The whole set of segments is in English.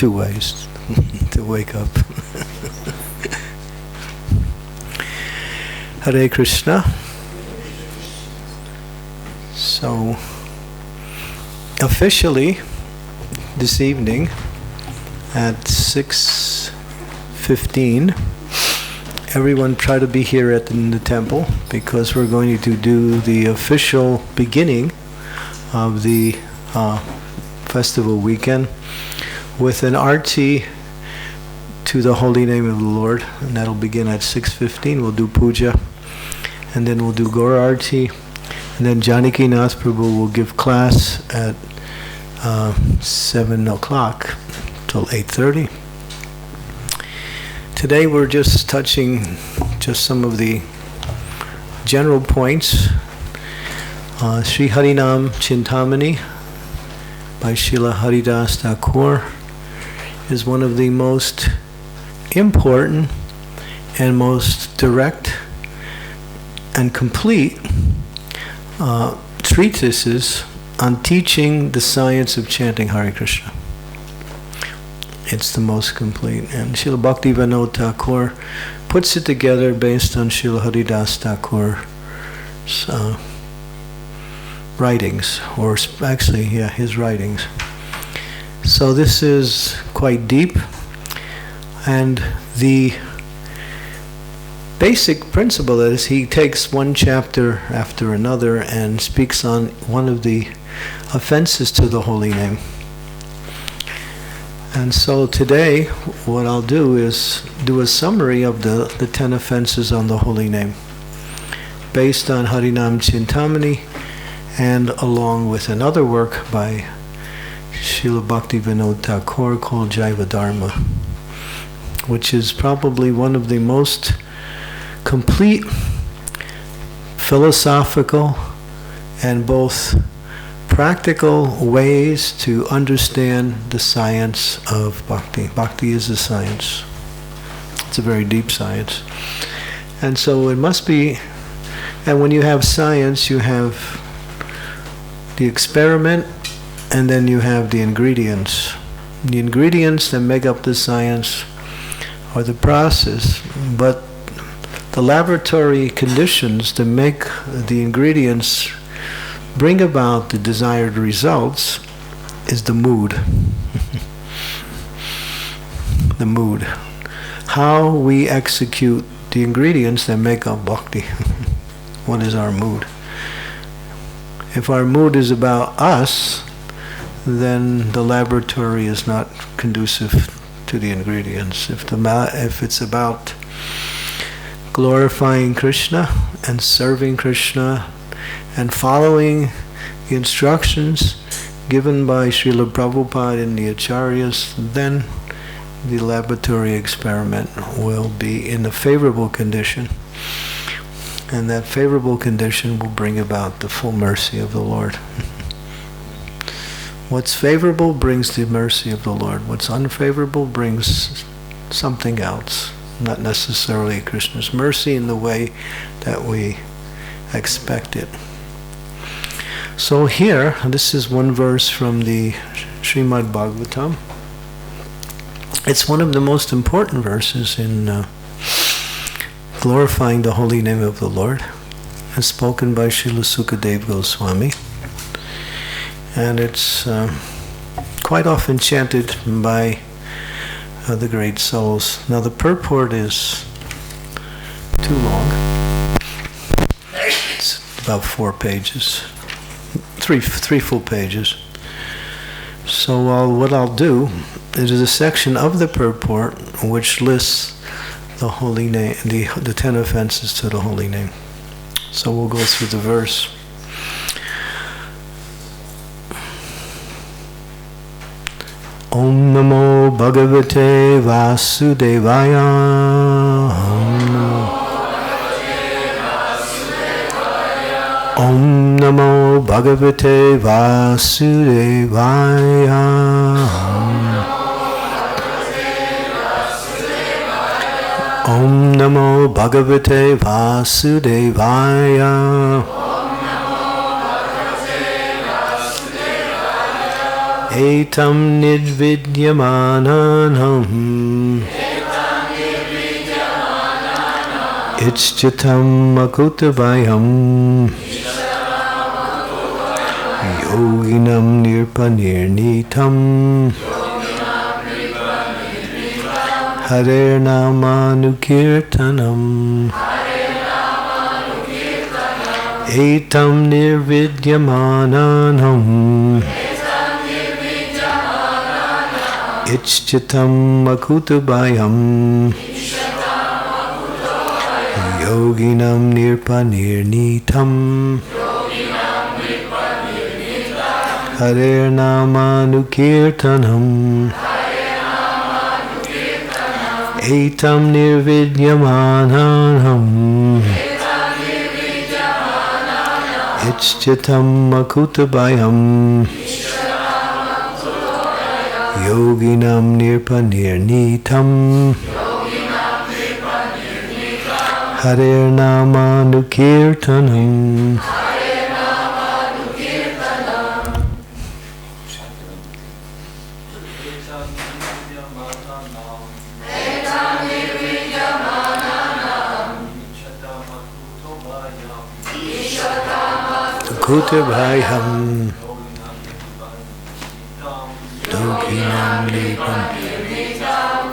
two ways to wake up. Hare Krishna. So, officially, this evening at 6:15, everyone try to be here in the temple, because we're going to do the official beginning of the festival weekend with an arti to the holy name of the Lord, and that'll begin at 6:15. We'll do puja, and then we'll do Gaura Arti, and then Janaki Nath Prabhu will give class at 7 o'clock till 8:30. Today we're just touching just some of the general points. Sri Harinam Cintamani by Srila Haridas Thakur is one of the most important and most direct and complete treatises on teaching the science of chanting Hare Krishna. It's the most complete, and Srila Bhaktivinoda Thakur puts it together based on Srila Haridas Thakur's writings, or actually, his writings. So this is quite deep, and the basic principle is he takes one chapter after another and speaks on one of the offenses to the holy name. And so today, what I'll do is do a summary of the 10 offenses on the holy name, based on Harinam Cintamani, and along with another work by Srila Bhaktivinoda Thakur called Jaiva Dharma, which is probably one of the most complete philosophical and both practical ways to understand the science of bhakti. Bhakti is a science. It's a very deep science. And so it must be, and when you have science, you have the experiment, and then you have the ingredients. The ingredients that make up the science are the process, but the laboratory conditions that make the ingredients bring about the desired results is the mood. The mood. How we execute the ingredients that make up bhakti. What is our mood? If our mood is about us, then the laboratory is not conducive to the ingredients. If it's about glorifying Krishna and serving Krishna and following the instructions given by Srila Prabhupada and the Acharyas, then the laboratory experiment will be in a favorable condition. And that favorable condition will bring about the full mercy of the Lord. What's favorable brings the mercy of the Lord. What's unfavorable brings something else, not necessarily Krishna's mercy in the way that we expect it. So here, this is one verse from the Srimad Bhagavatam. It's one of the most important verses in glorifying the holy name of the Lord. It's spoken by Srila Sukadeva Goswami. And it's quite often chanted by the great souls. Now the purport is too long. It's about 4 pages. Three full pages. So what I'll do is a section of the purport which lists the holy name, the 10 offenses to the holy name. So we'll go through the verse. Om Namo Bhagavate Vasudevaya. Om Namo Bhagavate Vasudevaya. Om Namo Bhagavate Vasudevaya. Etam nidvidyamananam Ichchitam akutabayam Yoginam nirpanirnitam Harer namanukirtanam Etam nirvidyamananam Ichchitam akutabayam Yoginam nirpanirnitam Harer namanukirtanam Etam nirvidyamananam Ichchitam akutabayam Yoginam nirpanirnitam Harer namanukirtanam Kutabhayam Yoginam nirpanirnitam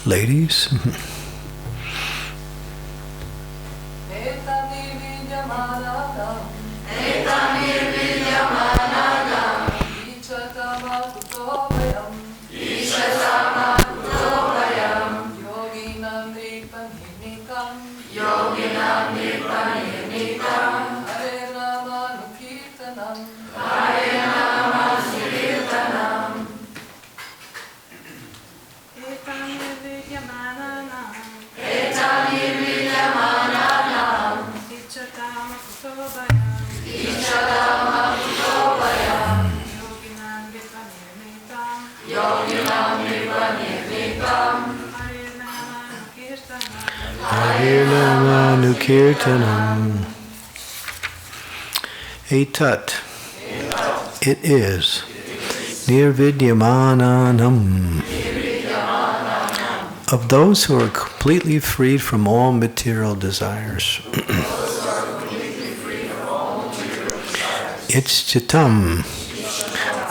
Ladies. Harinam Kirtanam. Etat. It is. Nirvidyamananam. Of those who are completely freed from all material desires. Ichchitam.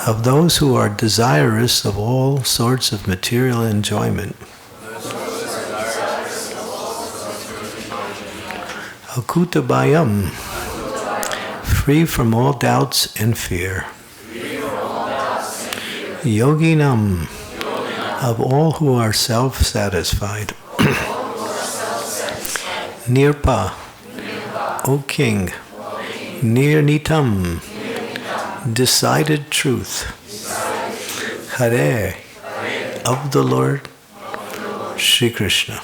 Of those who are desirous of all sorts of material enjoyment. Akutabayam, free from all doubts and fear. Yoginam, of all who are self-satisfied. Nirpa, O King, Nirnitam, decided truth. Hare, of the Lord, Shri Krishna.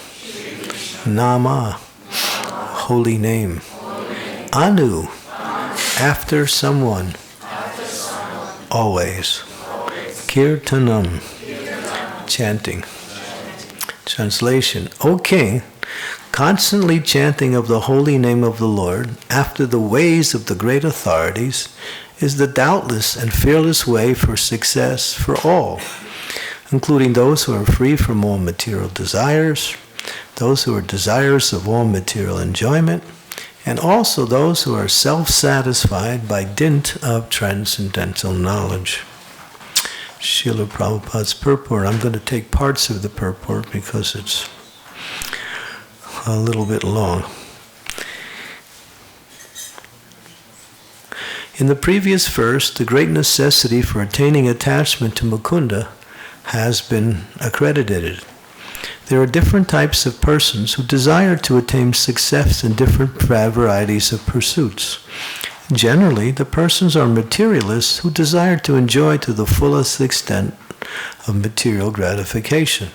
Nama, holy name. Anu, after someone. Always. Kirtanam, chanting. Translation. O King, constantly chanting of the holy name of the Lord after the ways of the great authorities is the doubtless and fearless way for success for all, including those who are free from all material desires, those who are desirous of all material enjoyment, and also those who are self-satisfied by dint of transcendental knowledge. Srila Prabhupada's purport. I'm going to take parts of the purport because it's a little bit long. In the previous verse, the great necessity for attaining attachment to Mukunda has been accredited. There are different types of persons who desire to attain success in different varieties of pursuits. Generally, the persons are materialists who desire to enjoy to the fullest extent of material gratification.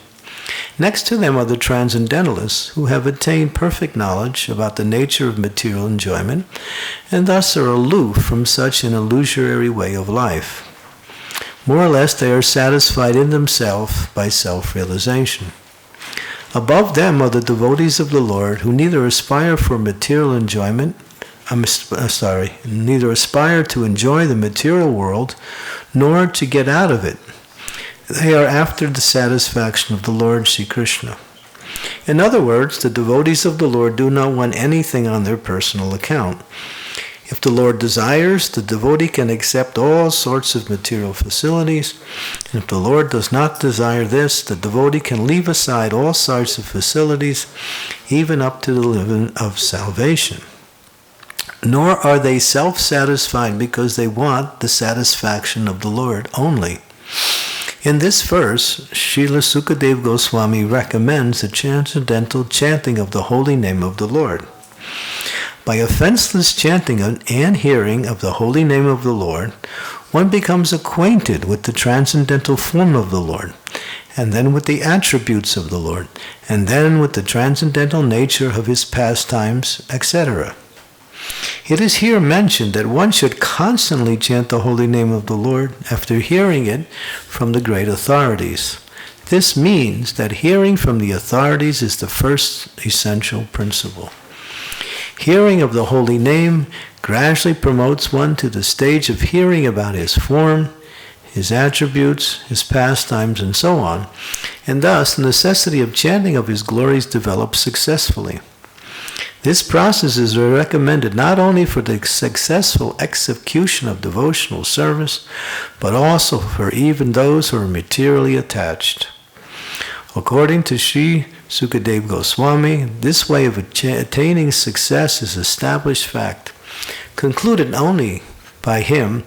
Next to them are the transcendentalists who have attained perfect knowledge about the nature of material enjoyment and thus are aloof from such an illusory way of life. More or less, they are satisfied in themselves by self-realization. Above them are the devotees of the Lord who neither aspire for material enjoyment, neither aspire to enjoy the material world nor to get out of it. They are after the satisfaction of the Lord Sri Krishna. In other words, the devotees of the Lord do not want anything on their personal account. If the Lord desires, the devotee can accept all sorts of material facilities, and if the Lord does not desire this, the devotee can leave aside all sorts of facilities, even up to the level of salvation. Nor are they self-satisfied because they want the satisfaction of the Lord only. In this verse, Srila Sukadeva Goswami recommends the transcendental chanting of the holy name of the Lord. By offenseless chanting and hearing of the holy name of the Lord, one becomes acquainted with the transcendental form of the Lord, and then with the attributes of the Lord, and then with the transcendental nature of his pastimes, etc. It is here mentioned that one should constantly chant the holy name of the Lord after hearing it from the great authorities. This means that hearing from the authorities is the first essential principle. Hearing of the holy name gradually promotes one to the stage of hearing about his form, his attributes, his pastimes, and so on, and thus the necessity of chanting of his glories develops successfully. This process is recommended not only for the successful execution of devotional service, but also for even those who are materially attached. According to Sri Sukadeva Goswami, this way of attaining success is established fact, concluded not only by him,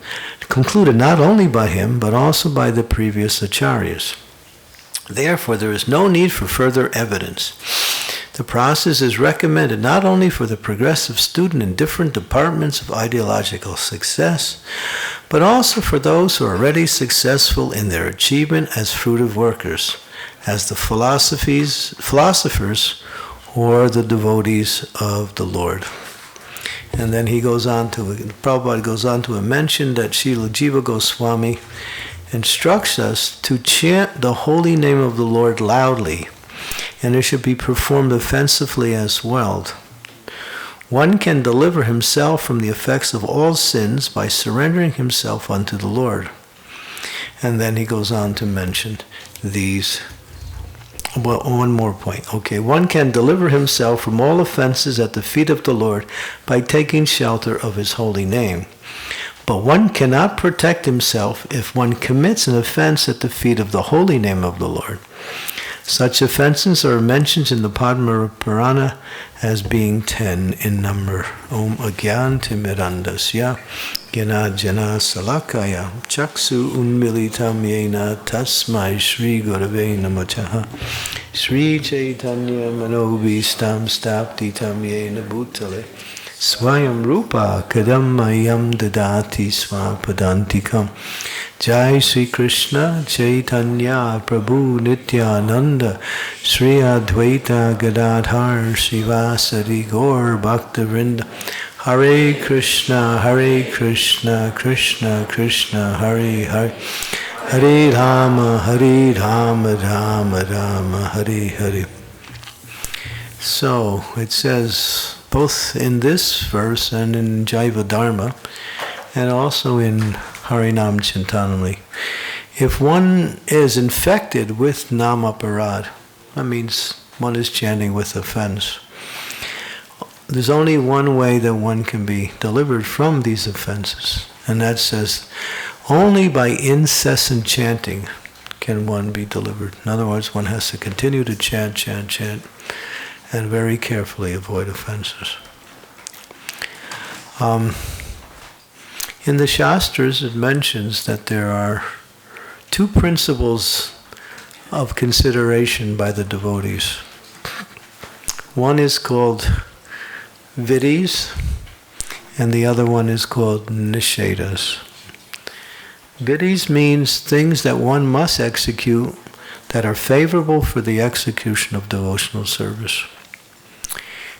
but also by the previous acharyas. Therefore, there is no need for further evidence. The process is recommended not only for the progressive student in different departments of ideological success, but also for those who are already successful in their achievement as fruitive workers, as the philosophers or the devotees of the Lord. And then Prabhupada goes on to mention that Srila Jiva Goswami instructs us to chant the holy name of the Lord loudly, and it should be performed offensively as well. One can deliver himself from the effects of all sins by surrendering himself unto the Lord. And then he goes on to mention these. Well, one more point. Okay, one can deliver himself from all offenses at the feet of the Lord by taking shelter of his holy name. But one cannot protect himself if one commits an offense at the feet of the holy name of the Lord. Such offenses are mentioned in the Padma Purana as being 10 in number. Om Agyantimirandasya Gyanajana Salakaya Chaksu Unmilitam Yena Tasmai Shri Gurave Namachaha Shri Chaitanya Manobhistam Staptitam Yena Bhutale Swayam Rupa Kadam Mayam Dadati Swapadantikam Jai Sri Krishna Chaitanya Prabhu Nityananda Sri Advaita Gadadhar Srivasari Gaur Bhaktivinoda Hare Krishna Krishna Krishna Hare Hare Hare Rama Rama Rama Hare Hare. So it says both in this verse and in Jaiva Dharma and also in Harinam Cintamani, if one is infected with namaparad, that means one is chanting with offense, there's only one way that one can be delivered from these offenses, and that says only by incessant chanting can one be delivered. In other words, one has to continue to chant, and very carefully avoid offenses. In the Shastras, it mentions that there are two principles of consideration by the devotees. One is called vidis, and the other one is called nishedas. Vidhis means things that one must execute that are favorable for the execution of devotional service.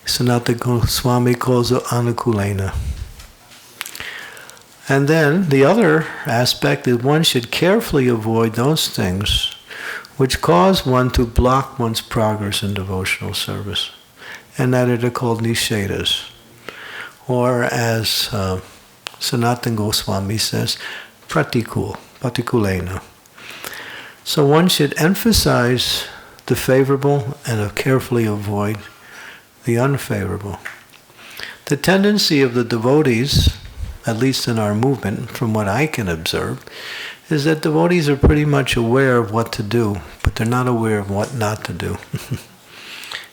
Sanatana Swami calls it anukulena. And then the other aspect is one should carefully avoid those things which cause one to block one's progress in devotional service, and that are called nishedas, or as Sanatana Goswami says, pratikulena. So one should emphasize the favorable and carefully avoid the unfavorable. The tendency of the devotees, at least in our movement, from what I can observe, is that devotees are pretty much aware of what to do, but they're not aware of what not to do.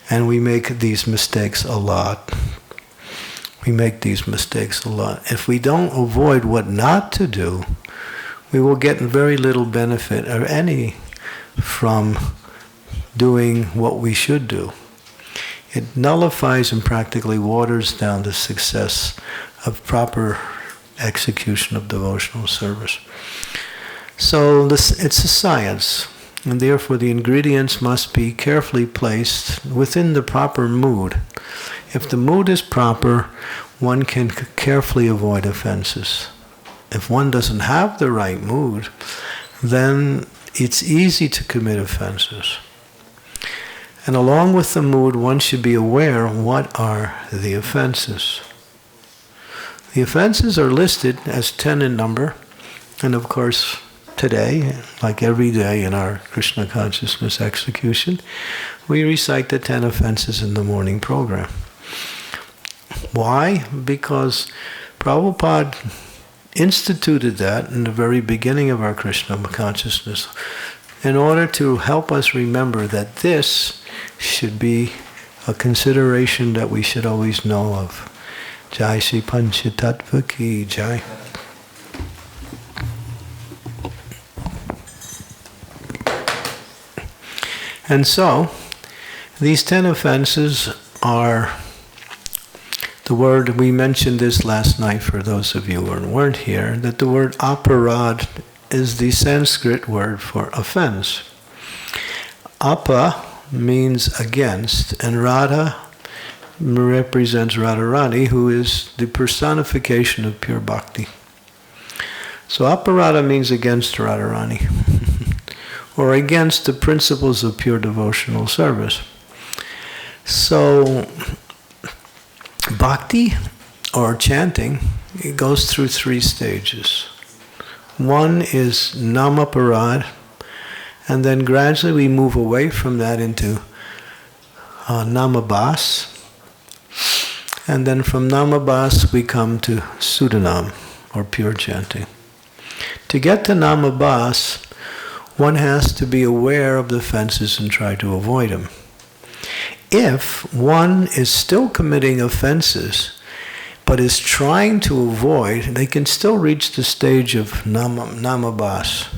And we make these mistakes a lot. We make these mistakes a lot. If we don't avoid what not to do, we will get very little benefit or any from doing what we should do. It nullifies and practically waters down the success of proper execution of devotional service. So it's a science, and therefore the ingredients must be carefully placed within the proper mood. If the mood is proper, one can carefully avoid offenses. If one doesn't have the right mood, then it's easy to commit offenses. And along with the mood, one should be aware what are the offenses. The offenses are listed as 10 in number, and of course today, like every day in our Krishna consciousness execution, we recite the 10 offenses in the morning program. Why? Because Prabhupada instituted that in the very beginning of our Krishna consciousness in order to help us remember that this should be a consideration that we should always know of. Jai Shri Panchatattva Ki Jai. And so, these 10 offenses are the word, we mentioned this last night for those of you who weren't here, that the word aparad is the Sanskrit word for offense. Apa means against, and Radha represents Radharani, who is the personification of pure bhakti. So aparada means against Radharani, or against the principles of pure devotional service. So bhakti, or chanting, it goes through 3 stages. One is namaparad, and then gradually we move away from that into namabhas, and then from namabhas we come to sudanam, or pure chanting. To get to namabhas, one has to be aware of the offenses and try to avoid them. If one is still committing offenses, but is trying to avoid, they can still reach the stage of namabhas.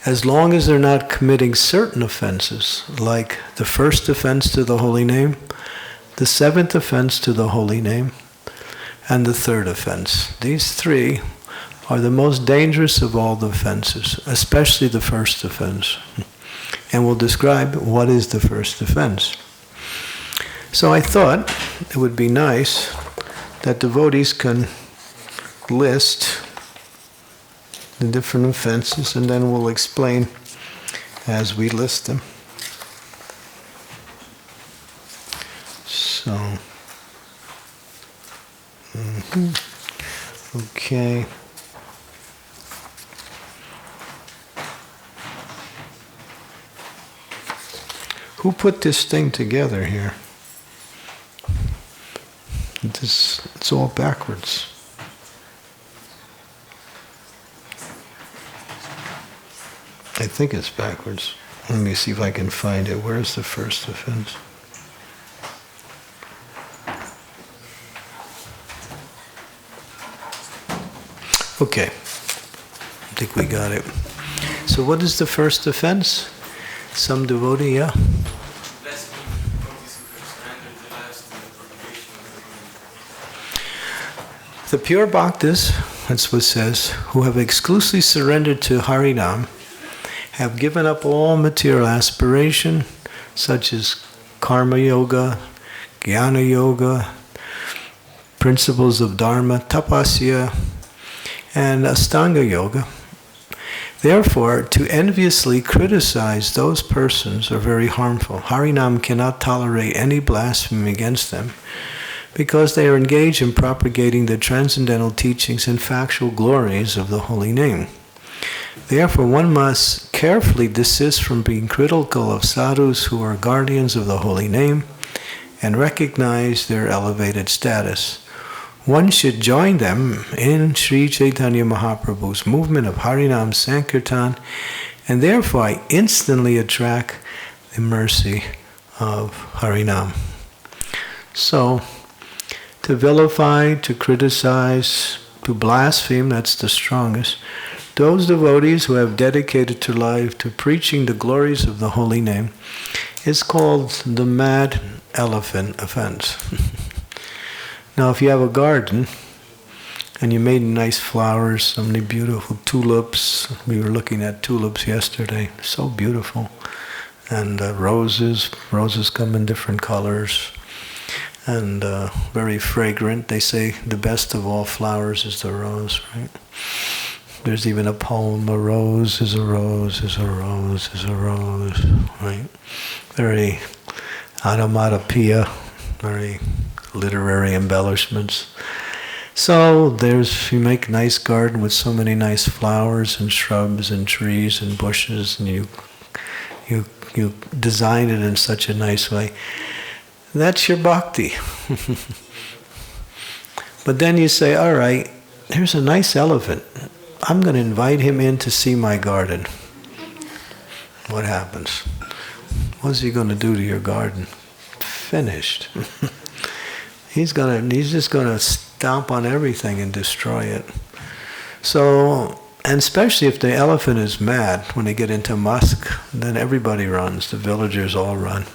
As long as they're not committing certain offenses, like the first offense to the holy name, the 7th offense to the holy name, and the 3rd offense. These 3 are the most dangerous of all the offenses, especially the first offense. And we'll describe what is the first offense. So I thought it would be nice that devotees can list the different offenses, and then we'll explain as we list them. So, okay. Who put this thing together here? It's all backwards. I think it's backwards. Let me see if I can find it. Where's the first offense? Okay. I think we got it. So what is the first offense? Some devotee, yeah? The pure bhaktas, that's what it says, who have exclusively surrendered to Harinam, have given up all material aspiration, such as karma yoga, jnana yoga, principles of dharma, tapasya, and astanga yoga. Therefore, to enviously criticize those persons are very harmful. Harinam cannot tolerate any blasphemy against them because they are engaged in propagating the transcendental teachings and factual glories of the holy name. Therefore, one must carefully desist from being critical of sadhus who are guardians of the holy name and recognize their elevated status. One should join them in Sri Chaitanya Mahaprabhu's movement of Harinam Sankirtan and therefore instantly attract the mercy of Harinam. So, to vilify, to criticize, to blaspheme, that's the strongest. Those devotees who have dedicated their life to preaching the glories of the holy name is called the mad elephant offense. Now, if you have a garden and you made nice flowers, so many beautiful tulips, we were looking at tulips yesterday, so beautiful, and roses come in different colors, and very fragrant. They say the best of all flowers is the rose, right? There's even a poem, a rose is a rose is a rose is a rose, right? Very onomatopoeia, very literary embellishments. So you make a nice garden with so many nice flowers and shrubs and trees and bushes, and you design it in such a nice way. That's your bhakti. But then you say, all right, there's a nice elephant. I'm going to invite him in to see my garden. What happens? What's he going to do to your garden? Finished. He's just going to stomp on everything and destroy it. So, and especially if the elephant is mad, when they get into musk, then everybody runs. The villagers all run.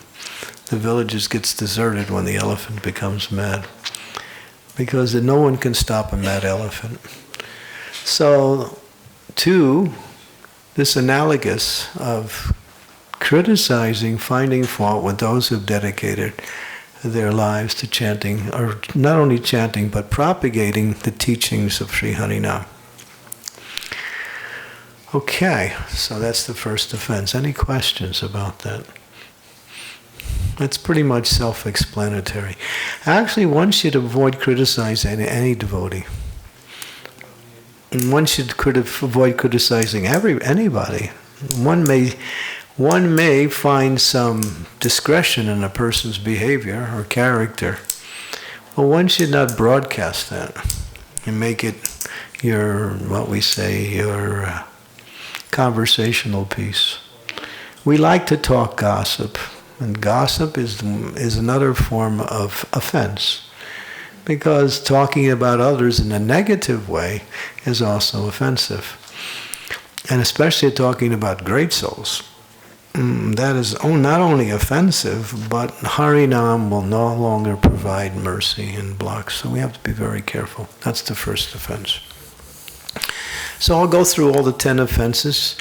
The village gets deserted when the elephant becomes mad, because no one can stop a mad elephant. So, to this analogous of criticizing, finding fault with those who've dedicated their lives to chanting, or not only chanting, but propagating the teachings of Sri Harinam. Okay, so that's the first offense. Any questions about that? That's pretty much self-explanatory. Actually, one should avoid criticizing any devotee. And one should avoid criticizing anybody. One may find some discretion in a person's behavior or character, but one should not broadcast that and make it your conversational piece. We like to talk gossip, and gossip is another form of offense, because talking about others in a negative way is also offensive. And especially talking about great souls. That is not only offensive, but Harinam will no longer provide mercy and blocks. So we have to be very careful. That's the first offense. So I'll go through all the 10 offenses,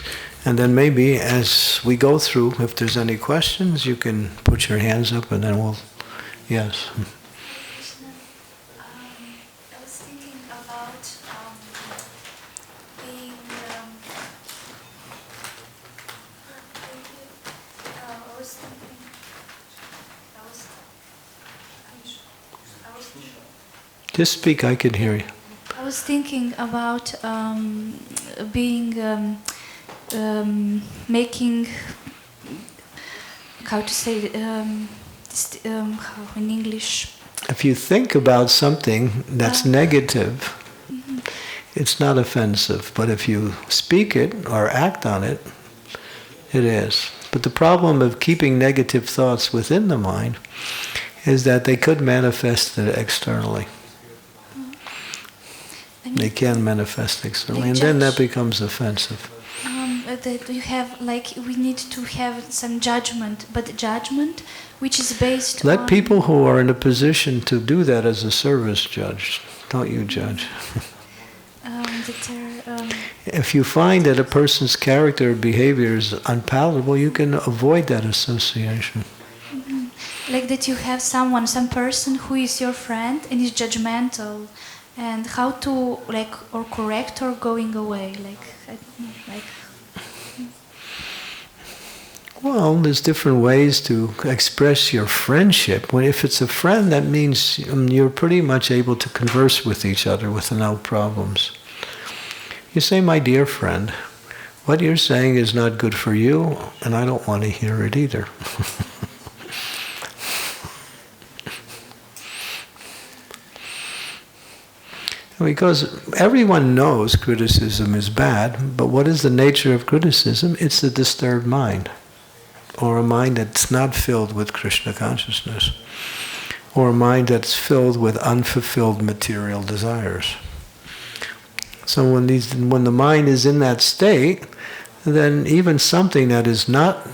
and then maybe as we go through, if there's any questions, you can put your hands up, and then we'll... Yes. I was thinking about being... Just speak, I can hear you. I was thinking about being... making... How to say... how in English... If you think about something that's negative, it's not offensive. But if you speak it or act on it, it is. But the problem of keeping negative thoughts within the mind is that they could manifest it externally. They can manifest externally, and then that becomes offensive. That you have, we need to have some judgment, but judgment which is based on... Let people who are in a position to do that as a service judge. Don't you judge. That are, If you find that a person's character or behavior is unpalatable, you can avoid that association. like that you have someone, some person who is your friend and is judgmental, and how to like or correct or going away, like. Well, there's different ways to express your friendship. If it's a friend, that means you're pretty much able to converse with each other without problems. You say, my dear friend, what you're saying is not good for you, and I don't want to hear it either. Because everyone knows criticism is bad, but what is the nature of criticism? It's a disturbed mind, or a mind that's not filled with Krishna consciousness, or a mind that's filled with unfulfilled material desires. So when the mind is in that state, then even something that is not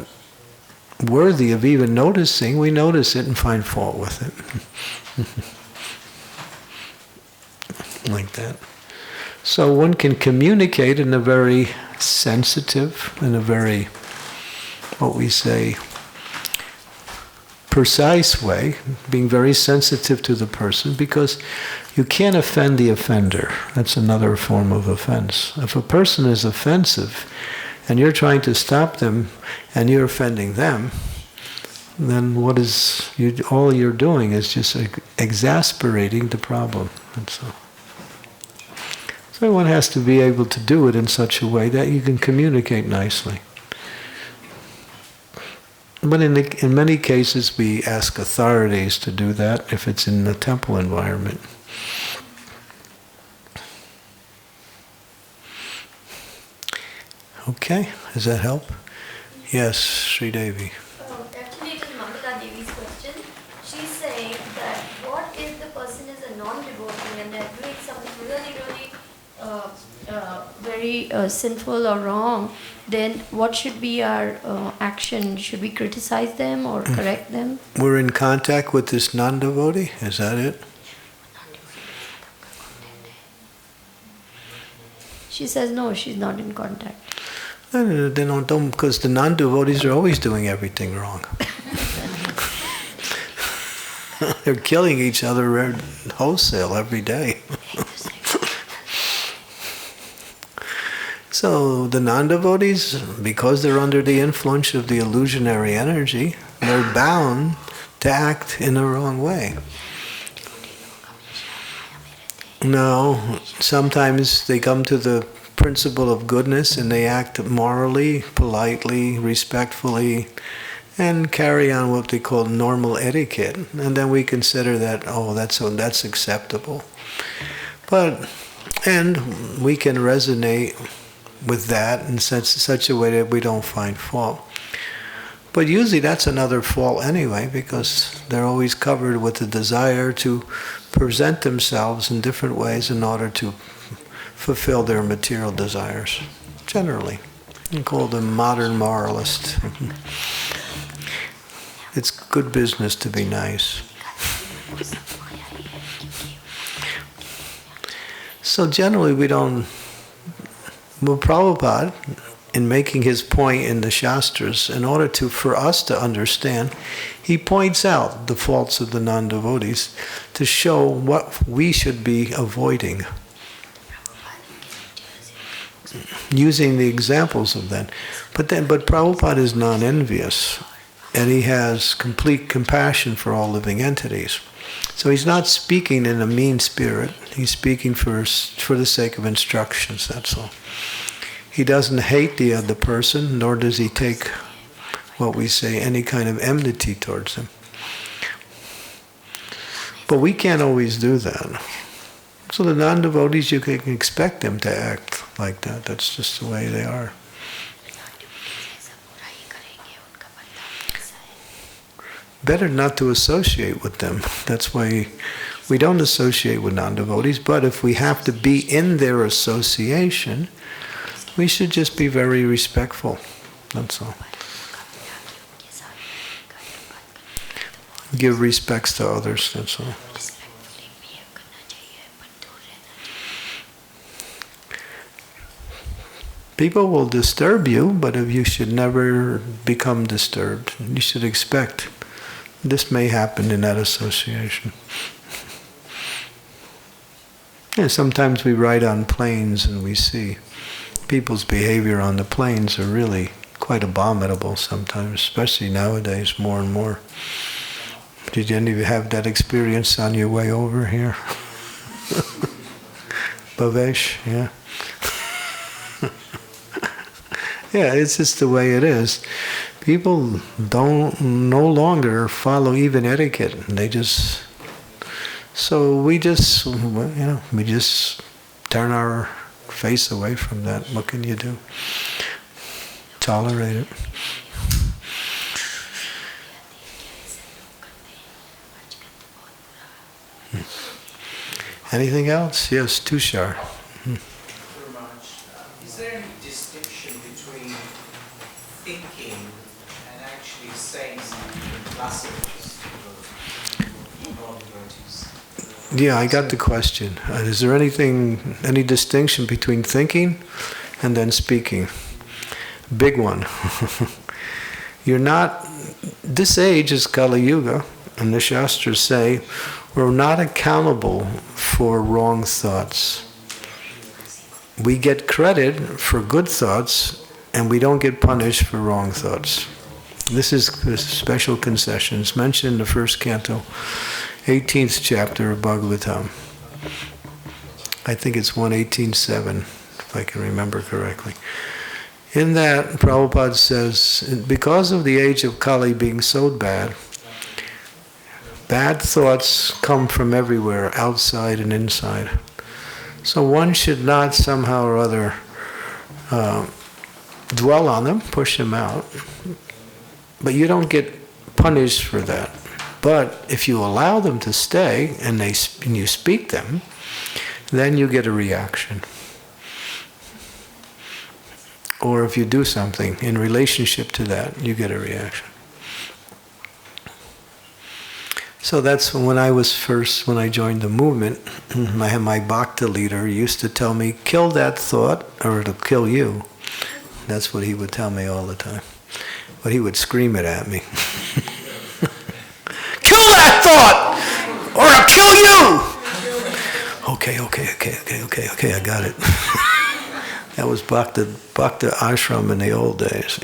worthy of even noticing, we notice it and find fault with it. Like that. So one can communicate in a very sensitive, in a very, what we say, precise way, being very sensitive to the person, because you can't offend the offender. That's another form of offense. If a person is offensive and you're trying to stop them and you're offending them, then all you're doing is just exasperating the problem. That's all. So one has to be able to do it in such a way that you can communicate nicely. But in many cases we ask authorities to do that if it's in the temple environment. Okay, does that help? Yes, Sri Devi. Actually, it is Mamata Devi's question. She's saying that what if the person is a non-devotee and they're doing something really, really very sinful or wrong, then what should be our action? Should we criticize them or correct them? We're in contact with this non-devotee? Is that it? She says no, she's not in contact. No, they don't, because the non-devotees are always doing everything wrong. They're killing each other wholesale every day. So the non-devotees, because they're under the influence of the illusionary energy, they're bound to act in the wrong way. No, sometimes they come to the principle of goodness and they act morally, politely, respectfully, and carry on what they call normal etiquette. And then we consider that, that's acceptable. And we can resonate with that in such a way that we don't find fault. But usually that's another fault anyway, because they're always covered with the desire to present themselves in different ways in order to fulfill their material desires. Generally, you call them modern moralists. It's good business to be nice. So generally Prabhupada, in making his point in the Shastras, in order for us to understand, he points out the faults of the non-devotees to show what we should be avoiding, using the examples of that. But Prabhupada is non-envious, and he has complete compassion for all living entities. So he's not speaking in a mean spirit. He's speaking for the sake of instructions, that's all. He doesn't hate the other person, nor does he take, what we say, any kind of enmity towards him. But we can't always do that. So the non-devotees, you can expect them to act like that. That's just the way they are. Better not to associate with them. That's why we don't associate with non-devotees. But if we have to be in their association, we should just be very respectful. That's all. Give respects to others, that's all. People will disturb you, but if you should never become disturbed. You should expect this may happen in that association. And sometimes we ride on planes and we see people's behavior on the planes are really quite abominable sometimes, especially nowadays, more and more. Did any of you have that experience on your way over here? Bhavesh, yeah? Yeah, it's just the way it is. People don't no longer follow even etiquette. They just... So we just, we just turn our face away from that. What can you do? Tolerate it. Anything else? Yes, Tushar. Is there any distinction between thinking and actually saying something in classicals for non-devotees? Yeah, I got the question. Is there any distinction between thinking and then speaking? Big one. You're not, this age is Kali Yuga, and the Shastras say we're not accountable for wrong thoughts. We get credit for good thoughts, and we don't get punished for wrong thoughts. This is a special concession. It's mentioned in the first canto, 18th chapter of Bhagavatam. I think it's 118.7, if I can remember correctly. In that, Prabhupada says, because of the age of Kali being so bad thoughts come from everywhere, outside and inside. So one should not somehow or other dwell on them, push them out. But you don't get punished for that. But if you allow them to stay and you speak them, then you get a reaction. Or if you do something in relationship to that, you get a reaction. So that's when I joined the movement, my bhakti leader used to tell me, kill that thought or it'll kill you. That's what he would tell me all the time. But he would scream it at me. Kill that thought or I'll kill you! Okay, I got it. That was Bhakti ashram in the old days.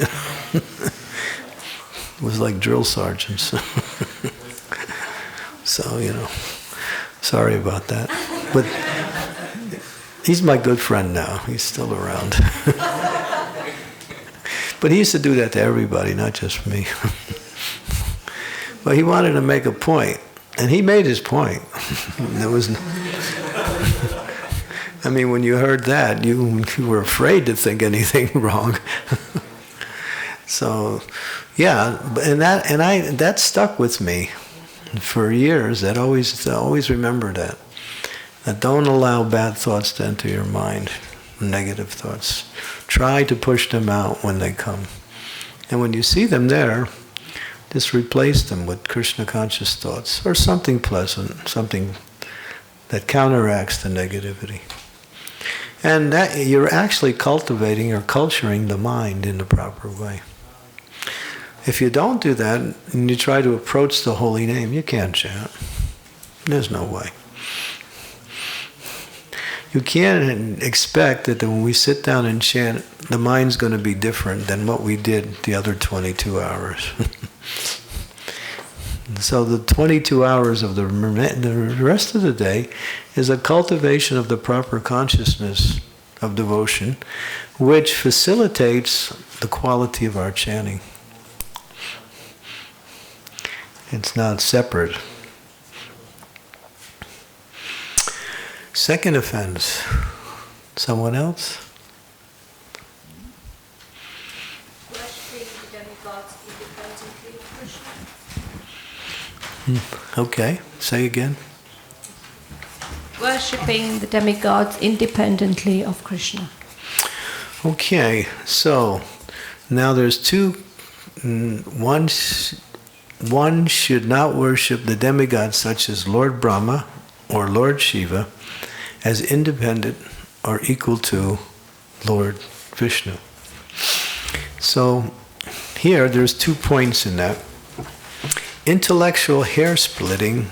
It was like drill sergeants. So, sorry about that. But he's my good friend now. He's still around. But he used to do that to everybody, not just me. But he wanted to make a point, and he made his point. There was I mean, when you heard that, you were afraid to think anything wrong. So, yeah, and that stuck with me for years. I always remember that. That don't allow bad thoughts to enter your mind, negative thoughts. Try to push them out when they come. And when you see them there, just replace them with Krishna conscious thoughts or something pleasant, something that counteracts the negativity. And that you're actually cultivating or culturing the mind in the proper way. If you don't do that, and you try to approach the holy name, you can't chant. There's no way. You can't expect that when we sit down and chant, the mind's going to be different than what we did the other 22 hours. So the 22 hours of the rest of the day is a cultivation of the proper consciousness of devotion, which facilitates the quality of our chanting. It's not separate. Second offense. Someone else? Worshipping the demigods independently of Krishna. Okay, say again. Worshipping the demigods independently of Krishna. Okay, so now there's two. One should not worship the demigods such as Lord Brahma or Lord Shiva as independent or equal to Lord Vishnu. So here there's 2 points in that. Intellectual hair splitting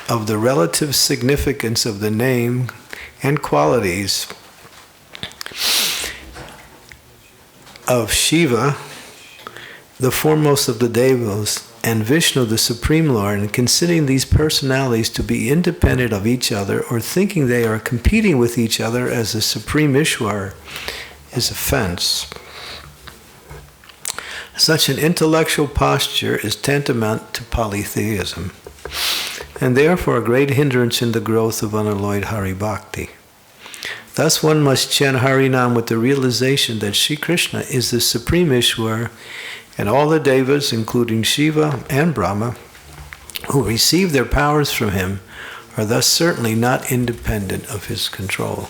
of the relative significance of the name and qualities of Shiva, the foremost of the Devas, and Vishnu, the Supreme Lord, and considering these personalities to be independent of each other or thinking they are competing with each other as the Supreme Ishwar is offense. Such an intellectual posture is tantamount to polytheism, and therefore a great hindrance in the growth of unalloyed Hari Bhakti. Thus one must chant Harinam with the realization that Sri Krishna is the Supreme Ishwar, and all the Devas, including Shiva and Brahma, who receive their powers from him, are thus certainly not independent of his control.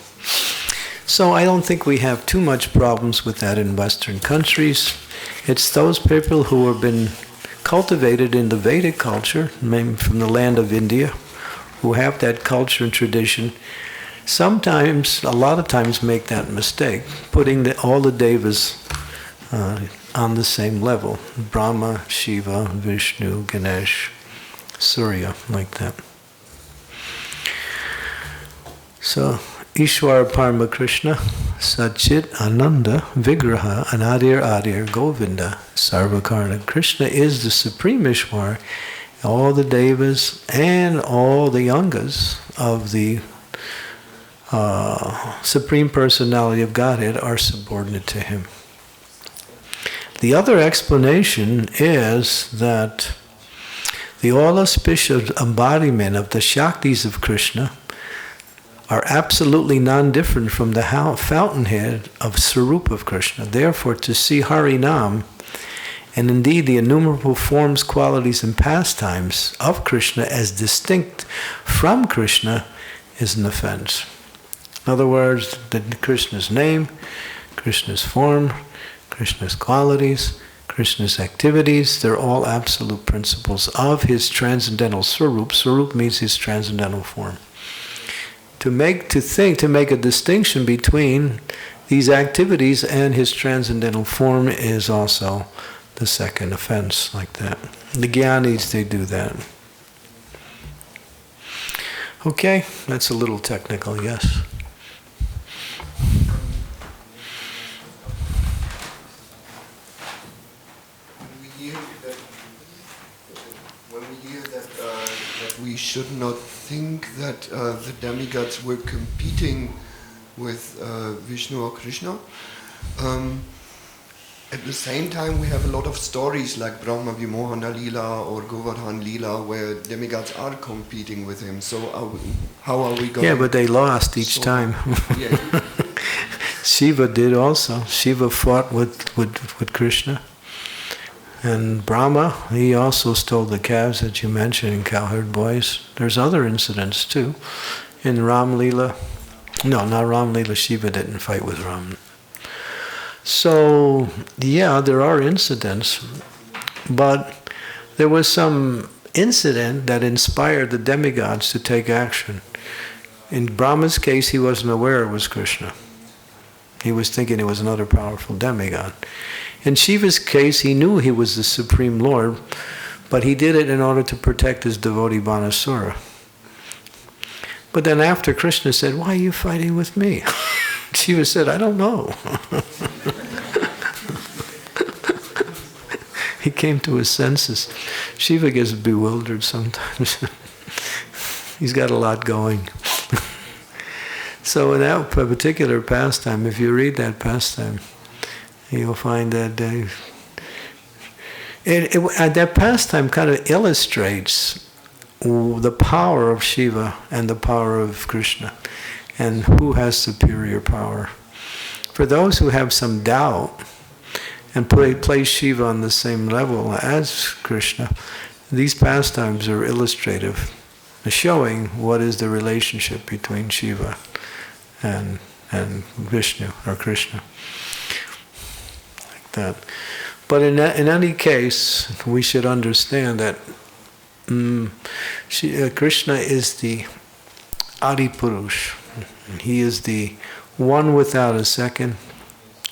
So I don't think we have too much problems with that in Western countries. It's those people who have been cultivated in the Vedic culture, maybe from the land of India, who have that culture and tradition, sometimes, a lot of times, make that mistake, putting all the Devas on the same level. Brahma, Shiva, Vishnu, Ganesh, Surya, like that. So, Ishwara Parama Krishna, Satchit Ananda Vigraha Anadir Adir Govinda Sarvakarna. Krishna is the Supreme Ishwar. All the Devas and all the Yangas of the Supreme Personality of Godhead are subordinate to him. The other explanation is that the all-auspicious embodiment of the Shaktis of Krishna are absolutely non-different from the fountainhead of Sarupa of Krishna. Therefore, to see Harinam, and indeed the innumerable forms, qualities, and pastimes of Krishna as distinct from Krishna is an offense. In other words, Krishna's name, Krishna's form, Krishna's qualities, Krishna's activities, they're all absolute principles of his transcendental Swarup. Swarup means his transcendental form. To make a distinction between these activities and his transcendental form is also the second offense, like that. The Gyanis, they do that. Okay, that's a little technical, yes. We should not think that the demigods were competing with Vishnu or Krishna. At the same time, we have a lot of stories like Brahma Vimohana Lila or Govardhan Lila where demigods are competing with him. So how are we going? Yeah, but they lost each time. Yeah. Shiva did also. Shiva fought with Krishna. And Brahma, he also stole the calves that you mentioned in Cowherd Boys. There's other incidents too. In Ram Lila, no, not Ram Lila, Shiva didn't fight with Ram. So, yeah, there are incidents, but there was some incident that inspired the demigods to take action. In Brahma's case, he wasn't aware it was Krishna. He was thinking it was another powerful demigod. In Shiva's case, he knew he was the Supreme Lord, but he did it in order to protect his devotee Banasura. But then after Krishna said, "Why are you fighting with me?" Shiva said, "I don't know." He came to his senses. Shiva gets bewildered sometimes. He's got a lot going. So in that particular pastime, if you read that pastime, you'll find that that pastime kind of illustrates the power of Shiva and the power of Krishna, and who has superior power. For those who have some doubt and place Shiva on the same level as Krishna, these pastimes are illustrative, showing what is the relationship between Shiva and Vishnu or Krishna. Like that. But in any case, we should understand that Krishna is the Adi Purush. He is the one without a second,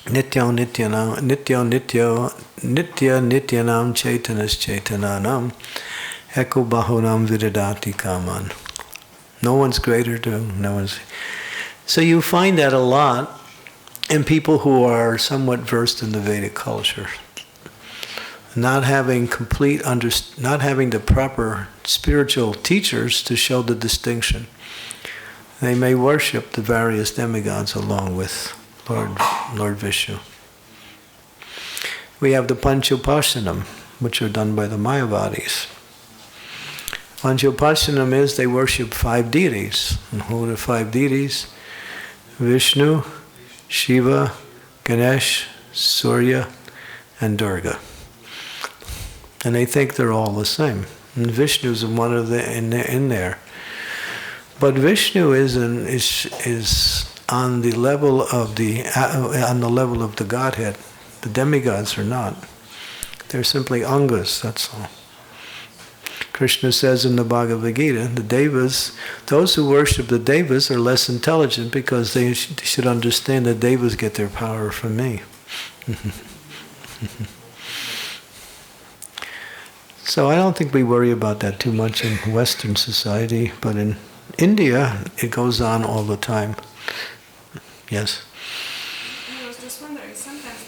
Nityo nityanam chaitanas chaitananam eko bahunam viridati kaman. No one's greater to no one's. So you find that a lot in people who are somewhat versed in the Vedic culture. Not having not having the proper spiritual teachers to show the distinction. They may worship the various demigods along with Lord Vishnu. We have the Panchopashanam, which are done by the Mayavadis. Panchopashanam is they worship 5 deities. And who are the 5 deities? Vishnu, Shiva, Ganesh, Surya, and Durga. And they think they're all the same. And Vishnu's one of the in there. But Vishnu is on the level of the Godhead. The demigods are not. They're simply angas, that's all. Krishna says in the Bhagavad Gita, the devas, those who worship the devas are less intelligent because they should understand that devas get their power from me. So I don't think we worry about that too much in Western society, but in India it goes on all the time. Yes? I was just wondering, sometimes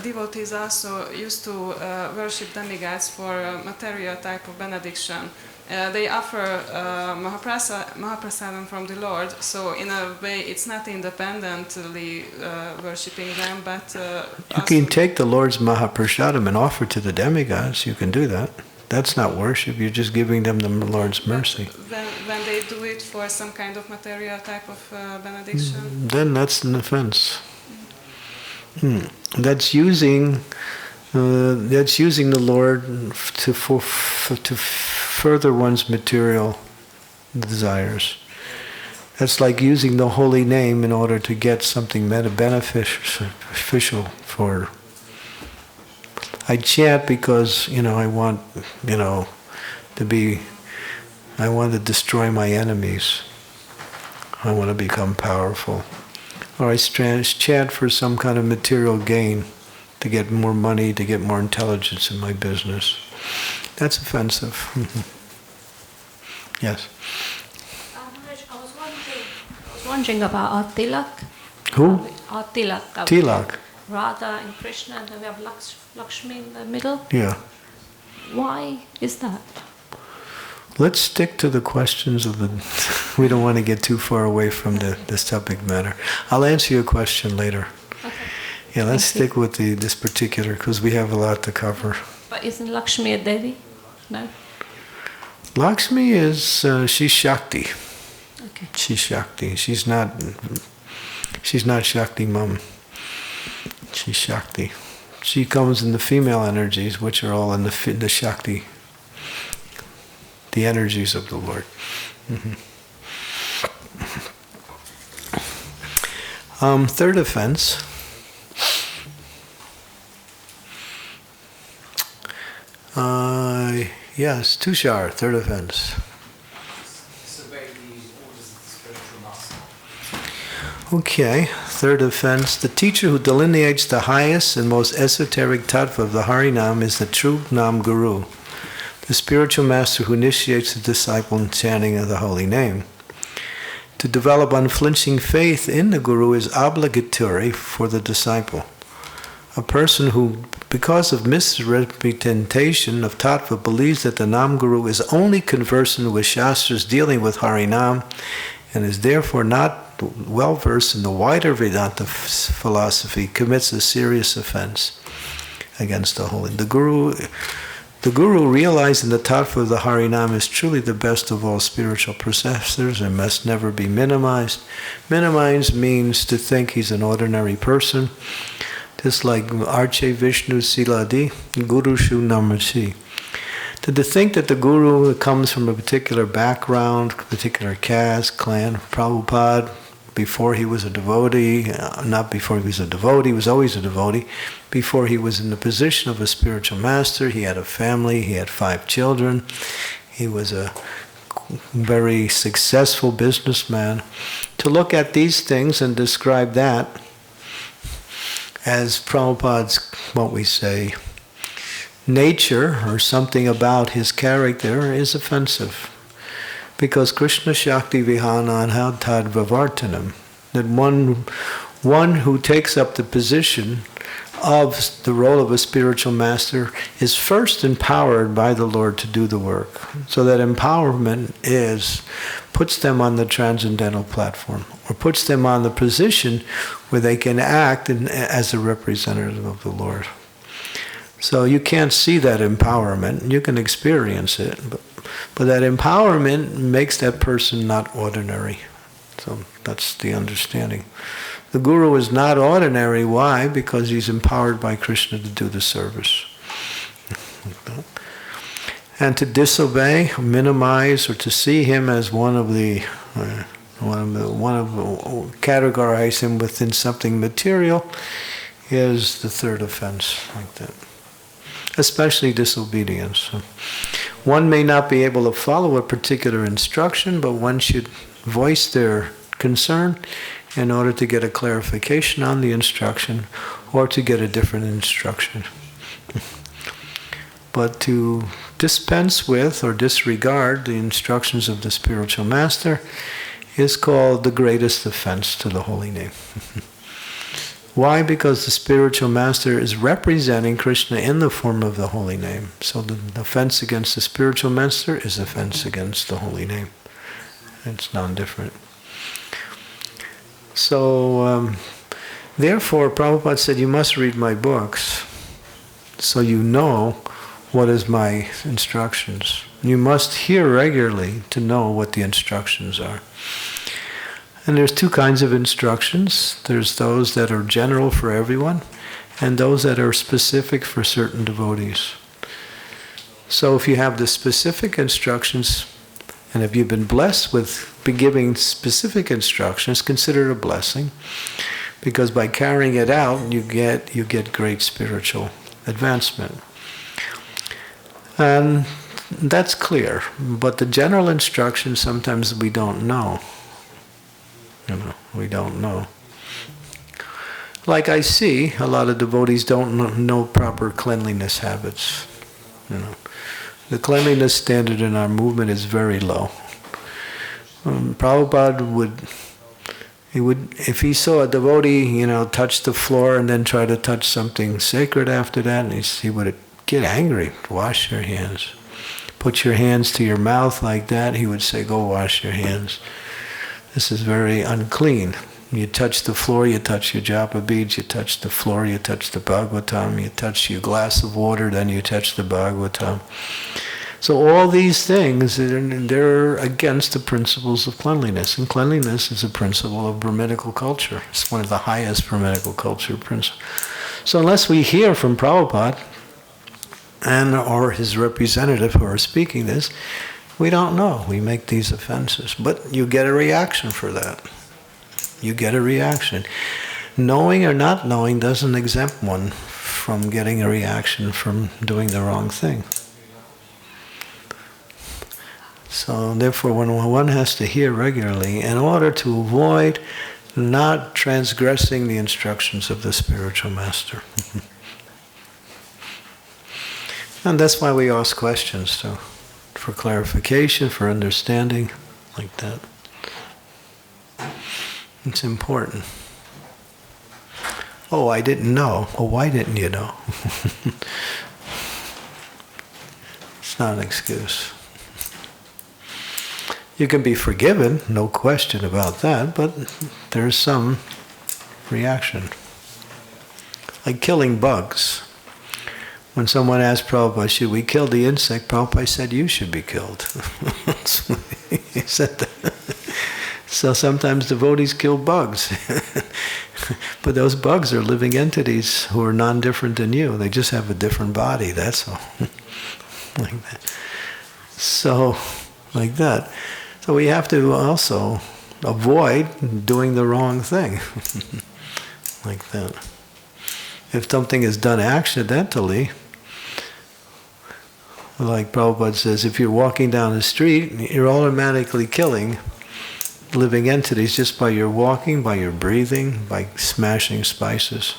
devotees also used to worship demigods for material type of benediction. They offer Mahaprasadam from the Lord, so in a way it's not independently worshipping them, but you can take the Lord's Mahaprasadam and offer to the demigods. You can do that. That's not worship. You're just giving them the Lord's mercy. When they do it for some kind of material type of benediction, then that's an offense. That's using the Lord to further one's material desires. That's like using the holy name in order to get something beneficial for. I chant because, I want, I want to destroy my enemies. I want to become powerful. Or I chant for some kind of material gain, to get more money, to get more intelligence in my business. That's offensive. Yes? I was wondering about our tilak. Who? Our tilak. Tilak. Radha and Krishna, and then we have Lakshmi in the middle. Yeah. Why is that? Let's stick to the questions of the... We don't want to get too far away from the subject matter. I'll answer your question later. Okay. Yeah, let's stick with this particular, because we have a lot to cover. But isn't Lakshmi a Devi? No? Lakshmi is... she's Shakti. Okay. She's Shakti. She's not Shakti Mum. She's Shakti. She comes in the female energies, which are all in the Shakti, the energies of the Lord. Third offense. Yes, Tushar, third offense. Disobey the orders of the spiritual master. Okay, third offense. The teacher who delineates the highest and most esoteric tattva of the Harinam is the true Nam Guru, the spiritual master who initiates the disciple in chanting of the holy name. To develop unflinching faith in the Guru is obligatory for the disciple. A person who, because of misrepresentation of tattva, believes that the Nam Guru is only conversant with Shastras dealing with Harinam and is therefore not well versed in the wider Vedanta philosophy commits a serious offense against the holy. The Guru, realizing the tattva of the Harinam is truly the best of all spiritual possessors and must never be minimized. Minimized means to think he's an ordinary person, just like Arche Vishnu Siladi, Guru Shu Namachi. To think that the Guru comes from a particular background, particular caste, clan, Prabhupada, before he was a devotee, not before he was a devotee, he was always a devotee. Before he was in the position of a spiritual master, he had a family, he had 5 children. He was a very successful businessman, to look at these things and describe that as Prabhupada's, what we say, nature or something about his character is offensive. Because Krishna Shakti Vihanan Tad Vavartanam, that one who takes up the position of the role of a spiritual master is first empowered by the Lord to do the work. So that empowerment puts them on the transcendental platform, or puts them on the position where they can act as a representative of the Lord. So you can't see that empowerment, you can experience it, but that empowerment makes that person not ordinary. So that's the understanding. The Guru is not ordinary. Why? Because he's empowered by Krishna to do the service. And to disobey, minimize, or to see him as categorize him within something material is the third offense, like that. Especially disobedience. One may not be able to follow a particular instruction, but one should voice their concern in order to get a clarification on the instruction or to get a different instruction. But to dispense with or disregard the instructions of the spiritual master is called the greatest offense to the holy name. Why? Because the spiritual master is representing Krishna in the form of the holy name. So the offense against the spiritual master is offense against the holy name. It's non-different. So, therefore, Prabhupada said, you must read my books so you know what is my instructions. You must hear regularly to know what the instructions are. And there's two kinds of instructions. There's those that are general for everyone, and those that are specific for certain devotees. So if you have the specific instructions, and if you've been blessed with giving specific instructions, consider it a blessing, because by carrying it out, you get great spiritual advancement. And that's clear. But the general instructions, sometimes we don't know. We don't know. Like I see, a lot of devotees don't know proper cleanliness habits. The cleanliness standard in our movement is very low. Prabhupada would, if he saw a devotee, touch the floor and then try to touch something sacred after that, and he would get angry. Wash your hands. Put your hands to your mouth like that. He would say, go wash your hands. This is very unclean. You touch the floor, you touch your japa beads, you touch the floor, you touch the Bhagavatam, you touch your glass of water, then you touch the Bhagavatam. So all these things, they're against the principles of cleanliness. And cleanliness is a principle of Brahminical culture. It's one of the highest Brahminical culture principles. So unless we hear from Prabhupada or his representative who are speaking this, we don't know. We make these offenses. But you get a reaction for that. You get a reaction. Knowing or not knowing doesn't exempt one from getting a reaction from doing the wrong thing. So therefore, when one has to hear regularly in order to avoid not transgressing the instructions of the spiritual master. And that's why we ask questions too. For clarification, for understanding, like that. It's important. Oh, I didn't know. Oh, why didn't you know? It's not an excuse. You can be forgiven, no question about that, but there's some reaction. Like killing bugs. When someone asked Prabhupada, should we kill the insect? Prabhupada said, you should be killed. He said that. So sometimes devotees kill bugs. But those bugs are living entities who are non-different than you. They just have a different body, that's all. Like that. So, like that. So we have to also avoid doing the wrong thing. Like that. If something is done accidentally, Like Prabhupada says, if you're walking down the street, you're automatically killing living entities just by your walking, by your breathing, by smashing spices.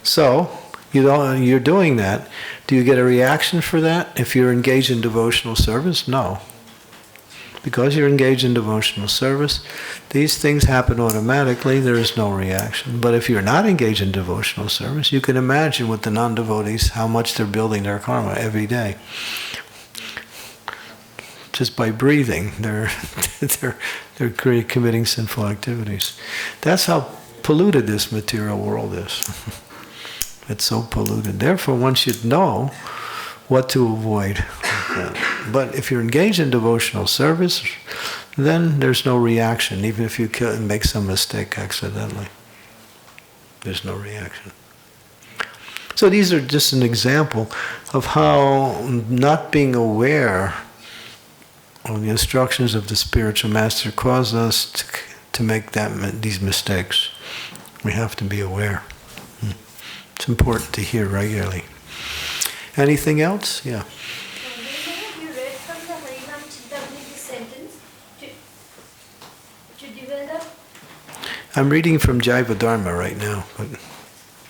So, you're doing that. Do you get a reaction for that if you're engaged in devotional service? No. Because you're engaged in devotional service, these things happen automatically, there is no reaction. But if you're not engaged in devotional service, you can imagine with the non-devotees how much they're building their karma every day. Just by breathing, they're committing sinful activities. That's how polluted this material world is. It's so polluted. Therefore, one should know what to avoid. But if you're engaged in devotional service, then there's no reaction, even if you make some mistake accidentally. There's no reaction. So these are just an example of how not being aware of the instructions of the spiritual master cause us to make these mistakes. We have to be aware. It's important to hear regularly. Anything else? Yeah. Have you read from the Harinam Cintamani this sentence? To develop. I'm reading from Jaiva Dharma right now. But,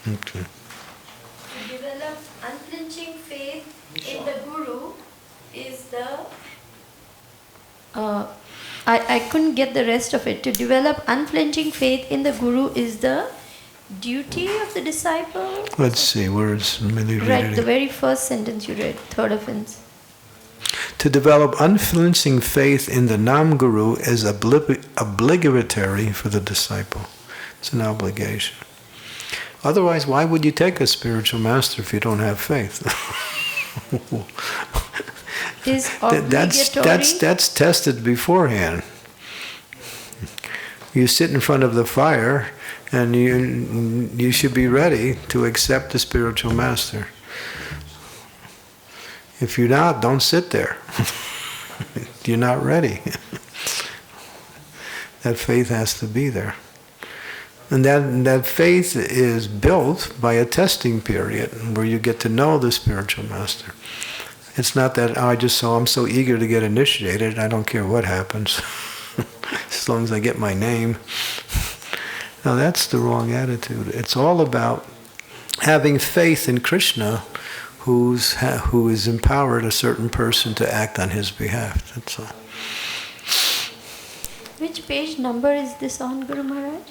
okay. To develop unflinching faith in the Guru is the. I couldn't get the rest of it. To develop unflinching faith in the Guru is the duty of the disciple? Let's see, let me read Right, it. the very first sentence you read, third offense. To develop unflinching faith in the Nam Guru is obligatory for the disciple. It's an obligation. Otherwise, why would you take a spiritual master if you don't have faith? Is obligatory? That's tested beforehand. You sit in front of the fire, and you should be ready to accept the spiritual master. If you're not, don't sit there. You're not ready. That faith has to be there. And that faith is built by a testing period where you get to know the spiritual master. It's not that, I'm so eager to get initiated, I don't care what happens. As long as I get my name. No, that's the wrong attitude. It's all about having faith in Krishna, who has empowered a certain person to act on his behalf. That's all. Which page number is this on, Guru Maharaj?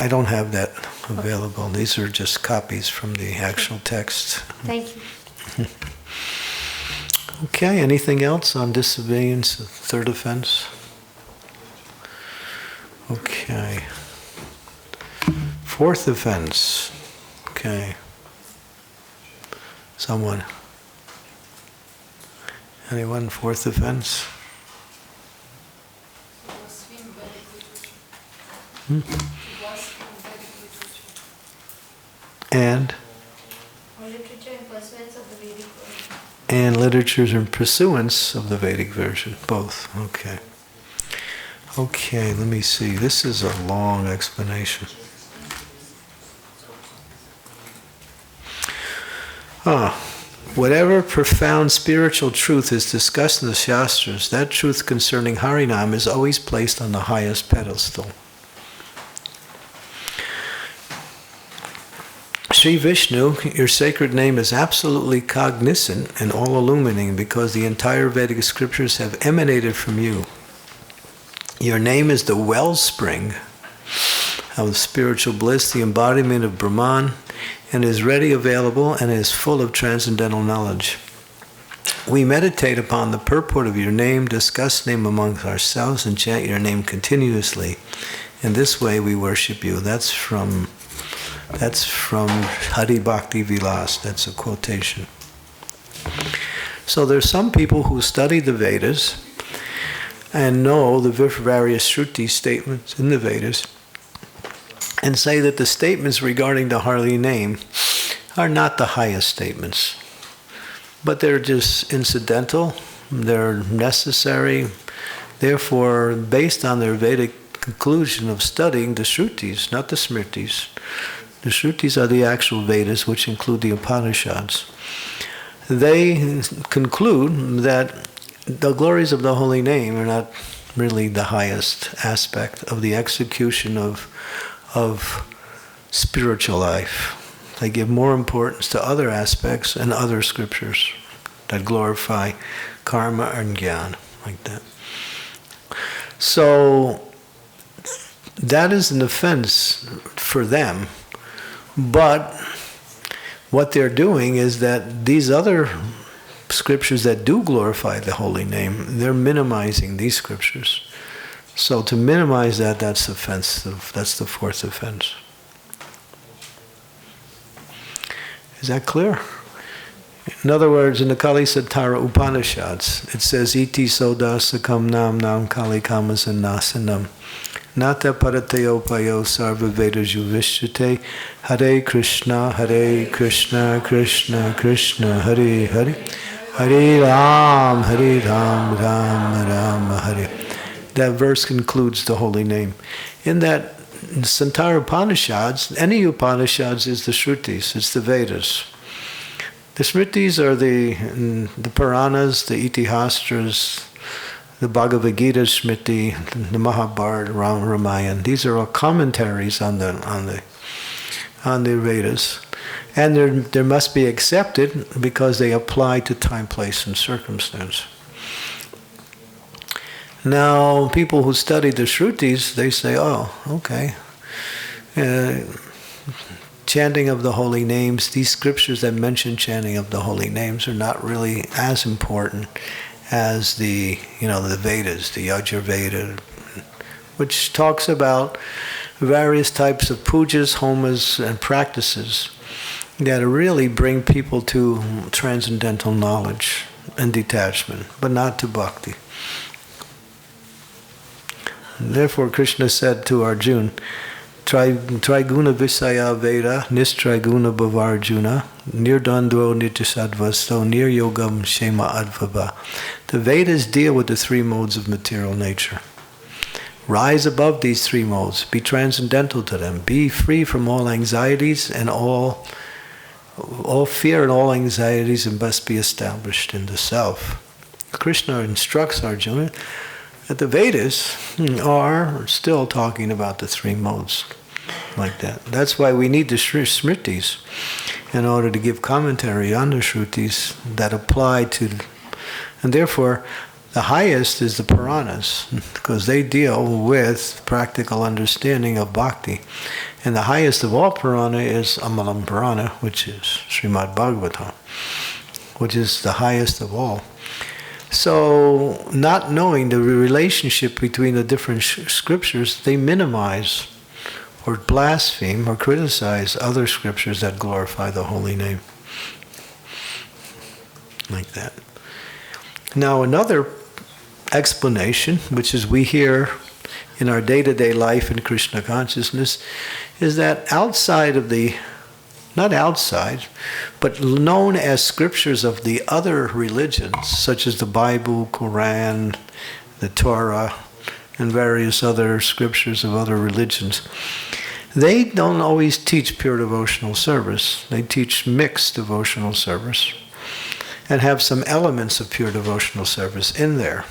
I don't have that available. These are just copies from the actual text. Thank you. Okay, anything else on disobedience, third offense? Okay. Fourth offense. Okay. Someone? Anyone? Fourth offense? And? Literature and pursuance of the Vedic version. And literature and pursuance of the Vedic version. Both. Okay. Okay, let me see. This is a long explanation. Whatever profound spiritual truth is discussed in the Shastras, that truth concerning Harinam is always placed on the highest pedestal. Sri Vishnu, your sacred name is absolutely cognizant and all-illumining because the entire Vedic scriptures have emanated from you. Your name is the wellspring of spiritual bliss, the embodiment of Brahman, and is ready, available, and is full of transcendental knowledge. We meditate upon the purport of your name, discuss name amongst ourselves, and chant your name continuously. In this way we worship you. That's from Hari Bhakti Vilas. That's a quotation. So there's some people who study the Vedas and know the various Shruti statements in the Vedas and say that the statements regarding the Hari name are not the highest statements. But they're just incidental, they're necessary. Therefore, based on their Vedic conclusion of studying the Shrutis, not the Smritis, the Shrutis are the actual Vedas, which include the Upanishads. they conclude that the glories of the holy name are not really the highest aspect of the execution of spiritual life. They give more importance to other aspects and other scriptures that glorify karma and jnana, like that. So that is an offense for them, but what they're doing is that these other scriptures that do glorify the holy name, they're minimizing these scriptures. So to minimize that, that's offensive. That's the fourth offense. Is that clear? In other words, in the Kali Satara Upanishads, it says, Iti soda sakam nam nam kali kamas nasanam. Nata parateyopayo sarva vedas yuvishate. Hare Krishna, Krishna Krishna, Hare Hare. Hare Ram, Ram Ram, Hare. That verse concludes the holy name. In that Santara Upanishads, any Upanishads is the Shrutis, it's the Vedas. The Smritis are the Puranas, the Itihastras, the Bhagavad Gita Smriti, the Mahabharata, Ramayana. These are all commentaries on the Vedas. And they must be accepted because they apply to time, place, and circumstance. Now, people who study the Shrutis, they say, oh, okay. Chanting of the holy names, these scriptures that mention chanting of the holy names are not really as important as the Vedas, the Yajurveda, which talks about various types of pujas, homas, and practices that really bring people to transcendental knowledge and detachment, but not to bhakti. Therefore, Krishna said to Arjuna, Triguna Visaya Veda, Nistriguna Bhavarjuna, Nirdandro Nityasadvasto, Nir Yogam Shema Advava. The Vedas deal with the three modes of material nature. Rise above these three modes, be transcendental to them, be free from all anxieties and all fear and all anxieties, and must be established in the self. Krishna instructs Arjuna that the Vedas are still talking about the three modes, like that. That's why we need the Smritis in order to give commentary on the Shrutis that apply to, and therefore the highest is the Puranas, because they deal with practical understanding of bhakti. And the highest of all Purana is Amalam Purana, which is Srimad Bhagavatam, which is the highest of all. So, not knowing the relationship between the different scriptures, they minimize or blaspheme or criticize other scriptures that glorify the holy name. Like that. Now, another explanation, which is we hear in our day-to-day life in Krishna consciousness, is that outside of the, not outside, but known as scriptures of the other religions, such as the Bible, Quran, the Torah, and various other scriptures of other religions, they don't always teach pure devotional service. They teach mixed devotional service and have some elements of pure devotional service in there.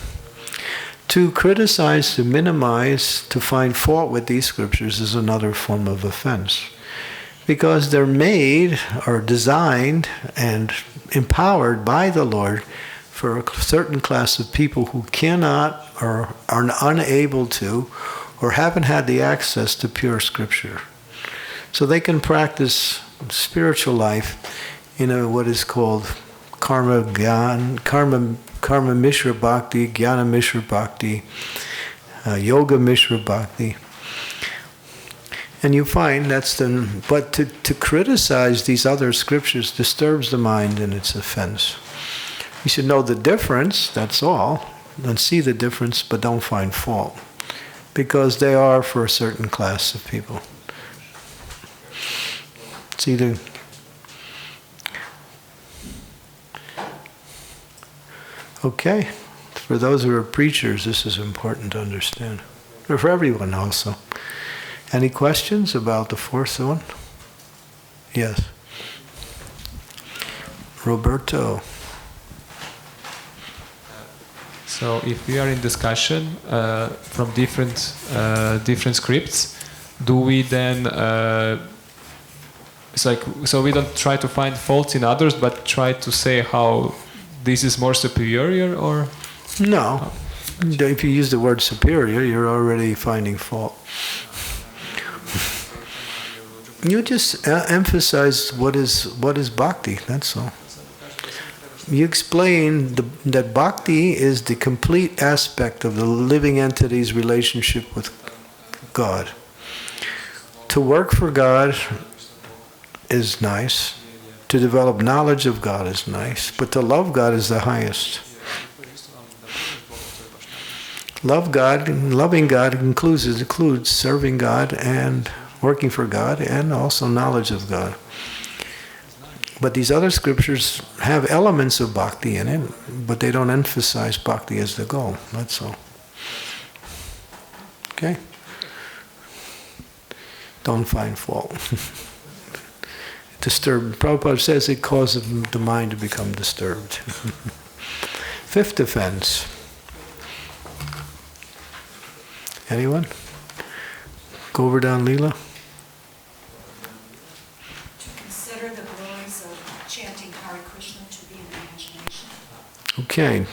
To criticize, to minimize, to find fault with these scriptures is another form of offense. Because they're made or designed and empowered by the Lord for a certain class of people who cannot or are unable to or haven't had the access to pure scripture. So they can practice spiritual life in what is called karma mishra bhakti, jnana mishra bhakti, yoga mishra bhakti. And you find that's but to criticize these other scriptures disturbs the mind in its offense. You should know the difference, that's all, and see the difference, but don't find fault. Because they are for a certain class of people. It's either okay. For those who are preachers, this is important to understand. Or for everyone also. Any questions about the fourth one? Yes. Roberto. So if we are in discussion from different scripts, do we then so we don't try to find faults in others, but try to say how this is more superior, or No. If you use the word superior, you're already finding fault. You just emphasize what is bhakti, that's all. You explain that bhakti is the complete aspect of the living entity's relationship with God. To work for God is nice. To develop knowledge of God is nice. But to love God is the highest. Loving God includes serving God and working for God and also knowledge of God. But these other scriptures have elements of bhakti in it, but they don't emphasize bhakti as the goal. That's all. Okay? Don't find fault. Prabhupada says it causes the mind to become disturbed. Fifth offense. Anyone? Govardhan Leela? Consider the glories of chanting Hare Krishna to be an imagination. Okay.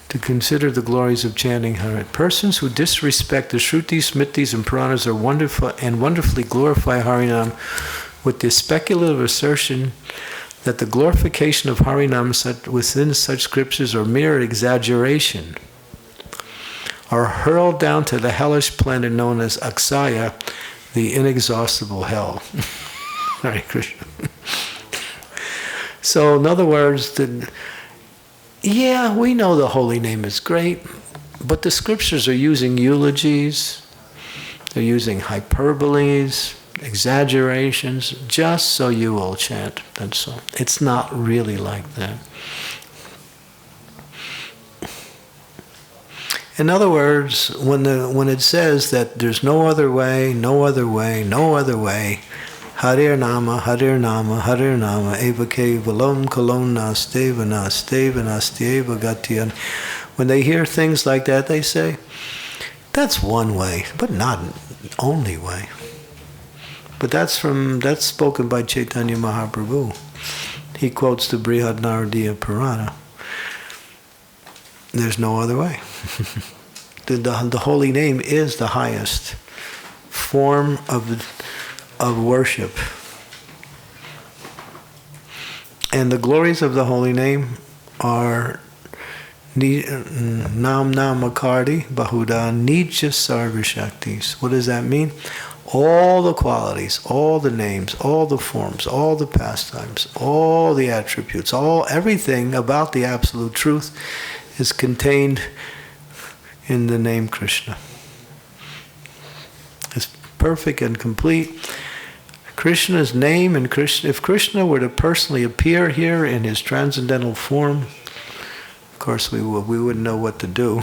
To consider the glories of chanting Hare. Persons who disrespect the Shrutis, Smritis, and Puranas are wonderfully glorify Harinam with the speculative assertion that the glorification of Harinam within such scriptures are mere exaggeration, are hurled down to the hellish planet known as Aksaya, the inexhaustible hell. Hare Krishna. So, in other words, yeah, we know the holy name is great, but the scriptures are using eulogies, they're using hyperboles, exaggerations, just so you will chant. That's all. It's not really like that. In other words, when it says that there's no other way, no other way, no other way, Harinam, Harinam, Harinam, eva kevalam kalona stevana stevana steva gatiyan. When they hear things like that, they say, that's one way, but not only way. But that's spoken by Chaitanya Mahaprabhu. He quotes the Brihad Naradiya Purana. There's no other way. The holy name is the highest form of worship. And the glories of the holy name are Nam Namakardi Bahuda Nija Sarva Shaktis. What does that mean? All the qualities, all the names, all the forms, all the pastimes, all the attributes, everything about the absolute truth is contained in the name Krishna. It's perfect and complete. Krishna's name and if Krishna were to personally appear here in his transcendental form, of course we wouldn't know what to do.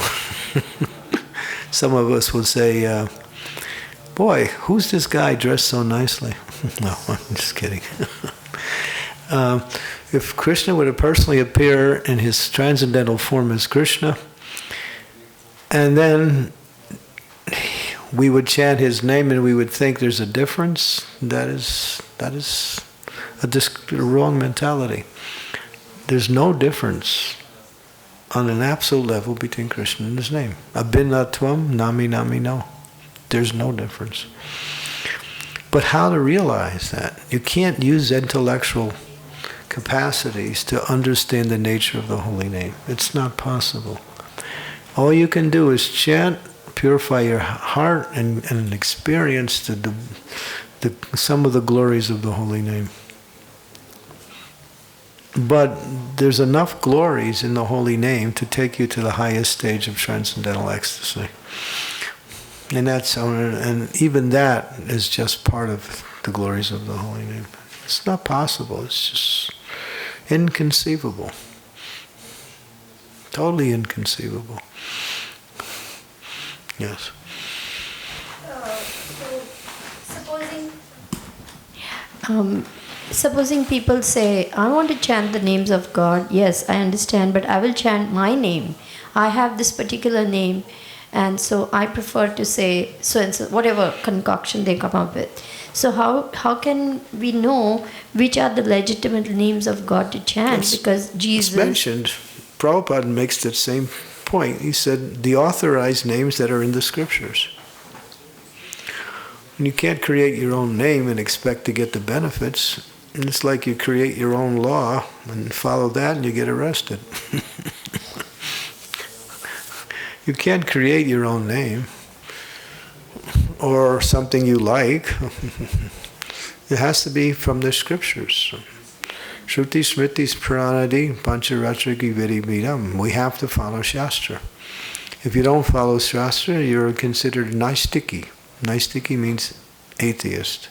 Some of us would say, boy, who's this guy dressed so nicely? No, I'm just kidding. If Krishna were to personally appear in his transcendental form as Krishna, and then we would chant his name and we would think there's a difference, that is a wrong mentality. There's no difference on an absolute level between Krishna and his name. Abhinatvam nami nami no. There's no difference. But how to realize that? You can't use intellectual capacities to understand the nature of the holy name. It's not possible. All you can do is chant, purify your heart, and experience some of the glories of the holy name. But there's enough glories in the holy name to take you to the highest stage of transcendental ecstasy. And even that is just part of the glories of the holy name. It's not possible. It's just inconceivable. Totally inconceivable. Yes. So, supposing supposing people say, I want to chant the names of God. Yes, I understand, but I will chant my name. I have this particular name, and so I prefer to say so and so, whatever concoction they come up with. So how can we know which are the legitimate names of God to chant? Because Jesus... It's mentioned. Prabhupada makes that same point. He said the authorized names that are in the scriptures. And you can't create your own name and expect to get the benefits. And it's like you create your own law and follow that and you get arrested. You can't create your own name or something you like. It has to be from the scriptures. Shruti Smritis Pranadi Pancharatriki Vidibidam. We have to follow Shastra. If you don't follow Shastra, you're considered Naistiki. Naistiki means atheist.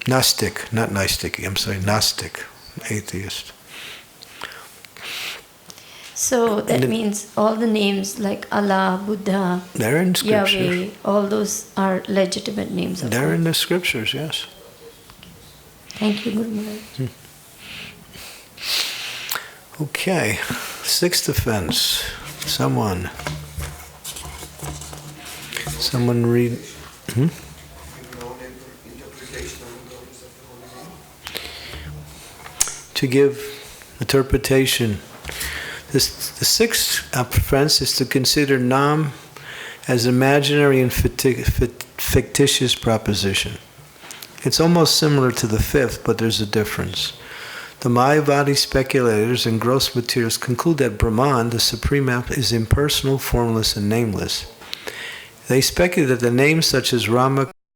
Gnostic, not Naistiki, I'm sorry, Gnostic, atheist. So that means all the names like Allah, Buddha, they're in scripture. Yahweh, all those are legitimate names of God. They're in the scriptures, yes. Thank you, Guru Maharaj. Okay, sixth offense. Someone read. To give interpretation. The sixth offense is to consider Nam as imaginary and fictitious proposition. It's almost similar to the fifth, but there's a difference. The Mayavadi speculators and gross materialists conclude that Brahman, the supreme app, is impersonal, formless, and nameless. They speculate that the names such as Rama,